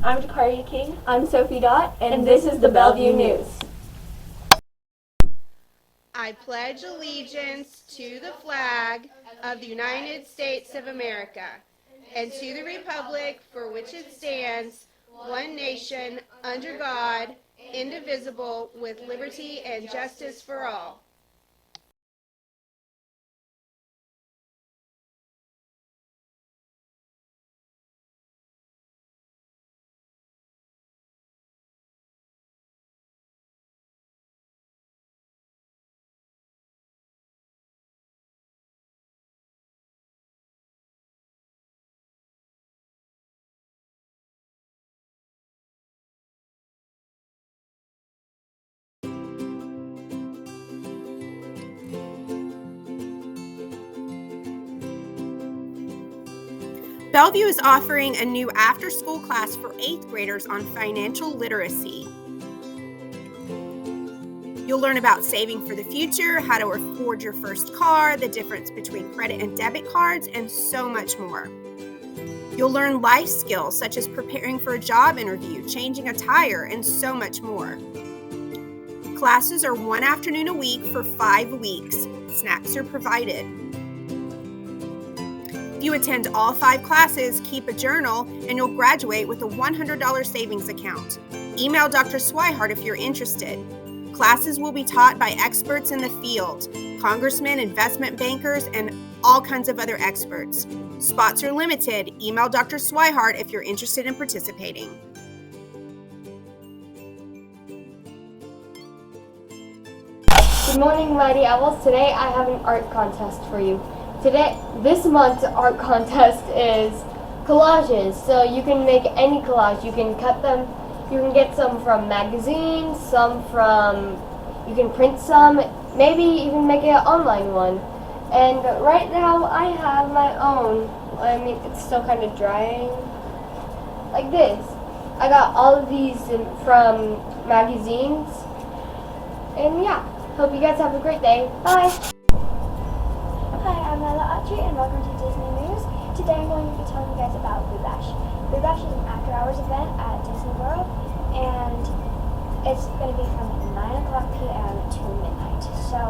I'm Dakari King. I'm Sophie Dott, And this is the Bellevue News. I pledge allegiance to the flag of the United States of America and to the republic for which it stands, one nation, under God, indivisible, with liberty and justice for all. Bellevue is offering a new after-school class for 8th graders on financial literacy. You'll learn about saving for the future, how to afford your first car, the difference between credit and debit cards, and so much more. You'll learn life skills such as preparing for a job interview, changing a tire, and so much more. Classes are one afternoon a week for 5 weeks. Snacks are provided. If you attend all 5 classes, keep a journal, and you'll graduate with a $100 savings account. Email Dr. Swihart if you're interested. Classes will be taught by experts in the field, congressmen, investment bankers, and all kinds of other experts. Spots are limited. Email Dr. Swihart if you're interested in participating. Good morning, Mighty Owls. Today I have an art contest for you. This month's art contest is collages. So you can make any collage. You can cut them. You can get some from magazines, you can print some, maybe even make an online one. And right now I have my own. I mean, it's still kind of drying. Like this. I got all of these from magazines. And yeah, hope you guys have a great day. Bye! Hi, I'm Lila Autry and welcome to Disney News. Today I'm going to be telling you guys about Boo Bash. Boo Bash is an after-hours event at Disney World, and it's going to be from 9 o'clock p.m. to midnight. So,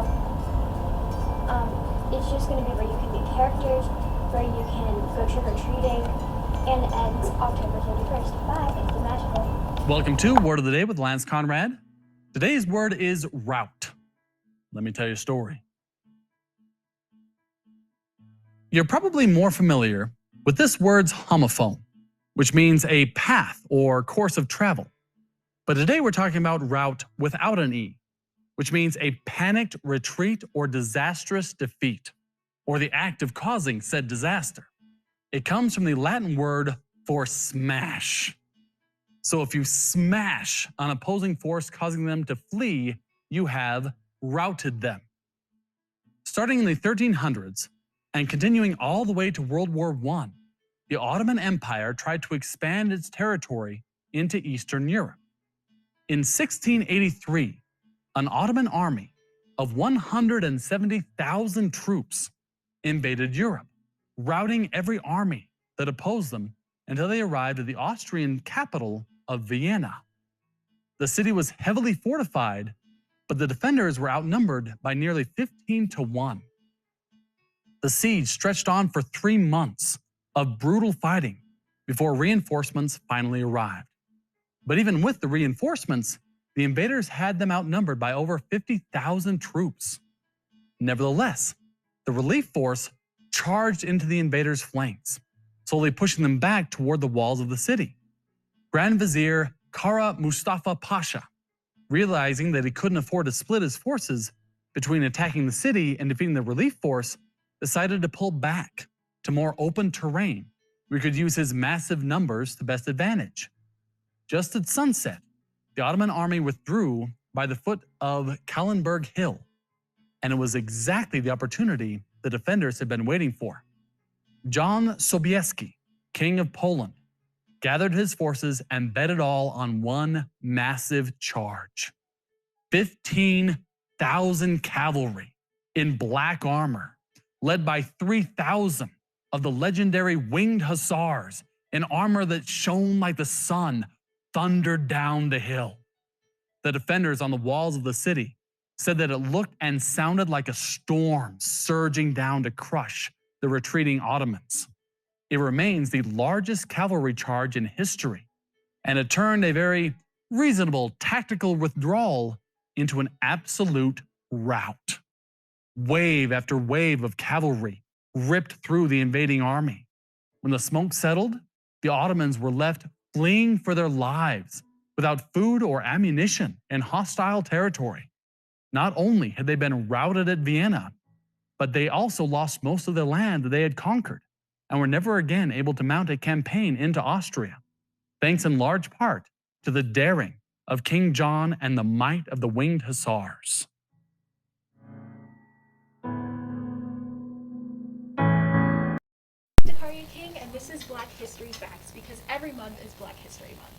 it's just going to be where you can be characters, where you can go trick-or-treating, and it ends October 31st. Bye, it's the magical. Welcome to Word of the Day with Lance Conrad. Today's word is route. Let me tell you a story. You're probably more familiar with this word's homophone, which means a path or course of travel. But today we're talking about route without an E, which means a panicked retreat or disastrous defeat, or the act of causing said disaster. It comes from the Latin word for smash. So if you smash an opposing force causing them to flee, you have routed them. Starting in the 1300s and continuing all the way to World War I, the Ottoman Empire tried to expand its territory into Eastern Europe. In 1683, an Ottoman army of 170,000 troops invaded Europe, routing every army that opposed them until they arrived at the Austrian capital of Vienna. The city was heavily fortified, but the defenders were outnumbered by nearly 15-1. The siege stretched on for 3 months of brutal fighting before reinforcements finally arrived. But even with the reinforcements, the invaders had them outnumbered by over 50,000 troops. Nevertheless, the relief force charged into the invaders' flanks, slowly pushing them back toward the walls of the city. Grand Vizier Kara Mustafa Pasha, realizing that he couldn't afford to split his forces between attacking the city and defeating the relief force, decided to pull back to more open terrain where he could use his massive numbers to best advantage. Just at sunset, the Ottoman army withdrew by the foot of Kallenberg Hill, and it was exactly the opportunity the defenders had been waiting for. John Sobieski, king of Poland, gathered his forces and bet it all on one massive charge. 15,000 cavalry in black armor, led by 3,000 of the legendary winged hussars in armor that shone like the sun, thundered down the hill. The defenders on the walls of the city said that it looked and sounded like a storm surging down to crush the retreating Ottomans. It remains the largest cavalry charge in history, and it turned a very reasonable tactical withdrawal into an absolute rout. Wave after wave of cavalry ripped through the invading army. When the smoke settled, the Ottomans were left fleeing for their lives without food or ammunition in hostile territory. Not only had they been routed at Vienna, but they also lost most of the land that they had conquered and were never again able to mount a campaign into Austria, thanks in large part to the daring of King John and the might of the winged hussars. Dakaria King, and this is Black History Facts, because every month is Black History Month.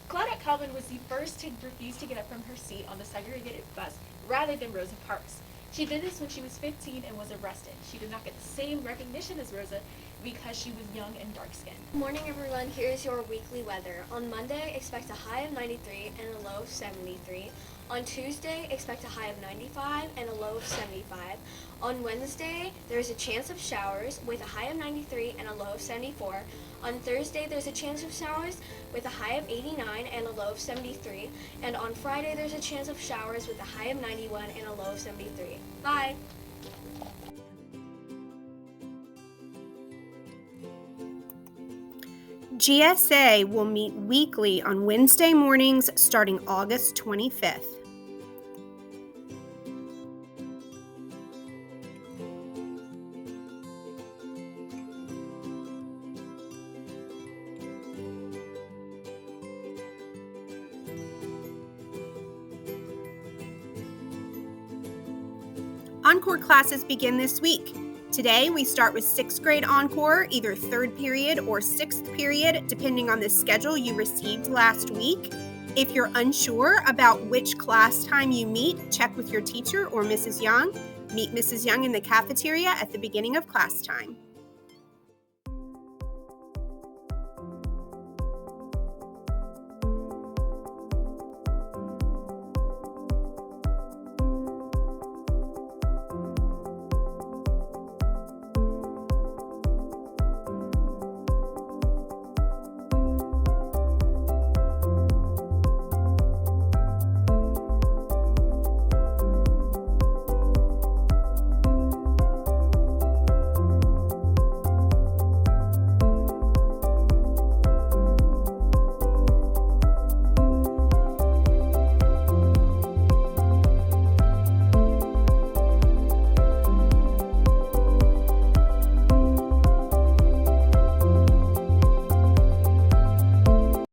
Claudette Calvin was the first to refuse to get up from her seat on the segregated bus rather than Rosa Parks. She did this when she was 15 and was arrested. She did not get the same recognition as Rosa because she was young and dark-skinned. Good morning, everyone. Here's your weekly weather. On Monday, expect a high of 93 and a low of 73. On Tuesday, expect a high of 95 and a low of 75. On Wednesday, there's a chance of showers with a high of 93 and a low of 74. On Thursday, there's a chance of showers with a high of 89 and a low of 73. And on Friday, there's a chance of showers with a high of 91 and a low of 73. Bye! GSA will meet weekly on Wednesday mornings starting August 25th. Encore classes begin this week. Today, we start with 6th grade Encore, either 3rd period or 6th period, depending on the schedule you received last week. If you're unsure about which class time you meet, check with your teacher or Mrs. Young. Meet Mrs. Young in the cafeteria at the beginning of class time.